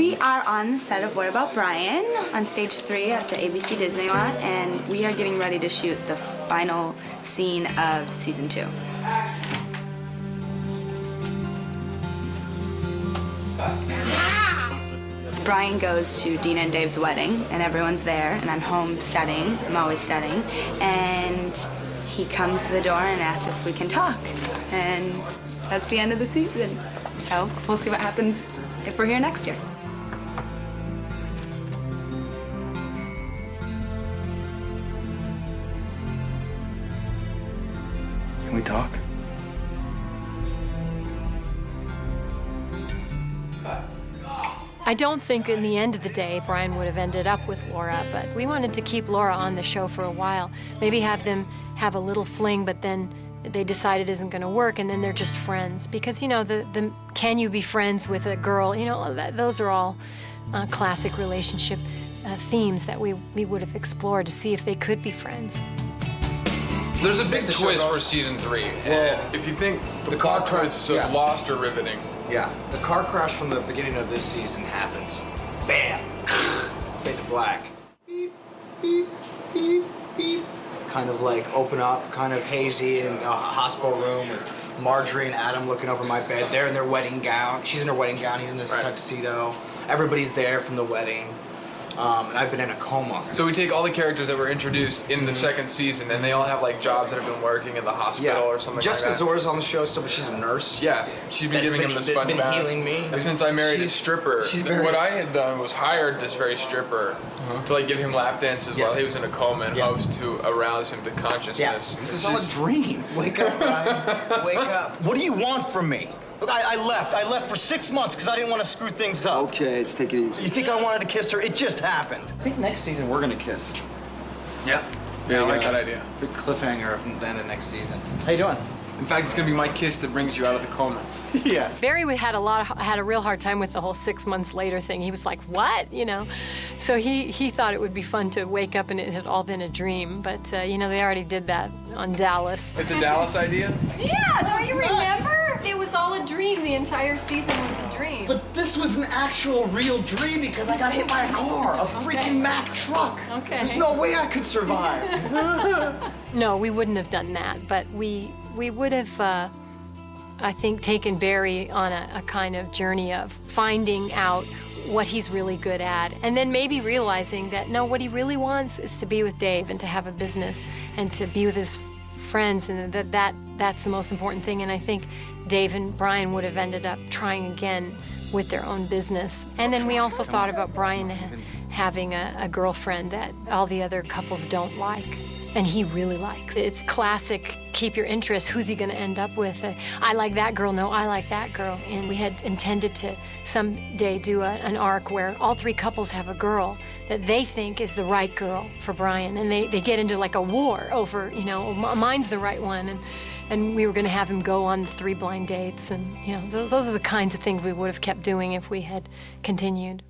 We are on the set of What About Brian on stage 3 at the ABC Disneyland, and we are getting ready to shoot the final scene of season 2. Brian goes to Dina and Dave's wedding, and everyone's there, and I'm home studying. I'm always studying. And he comes to the door and asks if we can talk. And that's the end of the season. So we'll see what happens if we're here next year. Can we talk? I don't think in the end of the day Brian would have ended up with Laura, but we wanted to keep Laura on the show for a while. Maybe have them have a little fling, but then they decide it isn't going to work, and then they're just friends. Because, you know, the can you be friends with a girl, you know, those are all classic relationship themes that we would have explored to see if they could be friends. There's a big twist for season 3. Yeah. If you think the car twists of Lost or riveting. Yeah, the car crash from the beginning of this season happens. Bam! Fade to black. Beep, beep, beep, beep. Kind of like open up, kind of hazy in a hospital room with Marjorie and Adam looking over my bed. They're in their wedding gown. She's in her wedding gown, he's in his tuxedo. Everybody's there from the wedding. And I've been in a coma. So we take all the characters that were introduced in the second season, and they all have like jobs that have been working at the hospital or something Jessica like that. Zora's on the show still, but she's a nurse. Yeah, she's been giving him the sponge baths. Healing me. Since I married a stripper, what I had done was hired this very stripper to like give him lap dances while he was in a coma in hopes to arouse him to consciousness. Yeah. This is all a dream. Wake up, Brian. Wake up. What do you want from me? Look, I left. I left for 6 months because I didn't want to screw things up. Okay, let's take it easy. You think I wanted to kiss her? It just happened. I think next season we're gonna kiss. Yeah, I like that idea. Big cliffhanger of the end of next season. How you doing? In fact, it's gonna be my kiss that brings you out of the coma. Yeah. Barry had a real hard time with the whole 6 months later thing. He was like, what? You know? So he thought it would be fun to wake up and it had all been a dream. But, you know, they already did that on Dallas. It's a Dallas idea? Yeah, don't you remember? It was all a dream. The entire season was a dream. But this was an actual real dream because I got hit by a car, a freaking Mack truck. Okay. There's no way I could survive. No, we wouldn't have done that. But we would have, I think, taken Barry on a kind of journey of finding out what he's really good at, and then maybe realizing that, no, what he really wants is to be with Dave and to have a business and to be with his friends, and that's the most important thing. And I think Dave and Brian would have ended up trying again with their own business. And then we also thought about Brian having a girlfriend that all the other couples don't like. And he really likes. It's classic, keep your interest. Who's he going to end up with? I like that girl. No, I like that girl. And we had intended to someday do an arc where all 3 couples have a girl that they think is the right girl for Brian. And they get into like a war over, you know, mine's the right one. And we were going to have him go on 3 blind dates. And, you know, those are the kinds of things we would have kept doing if we had continued.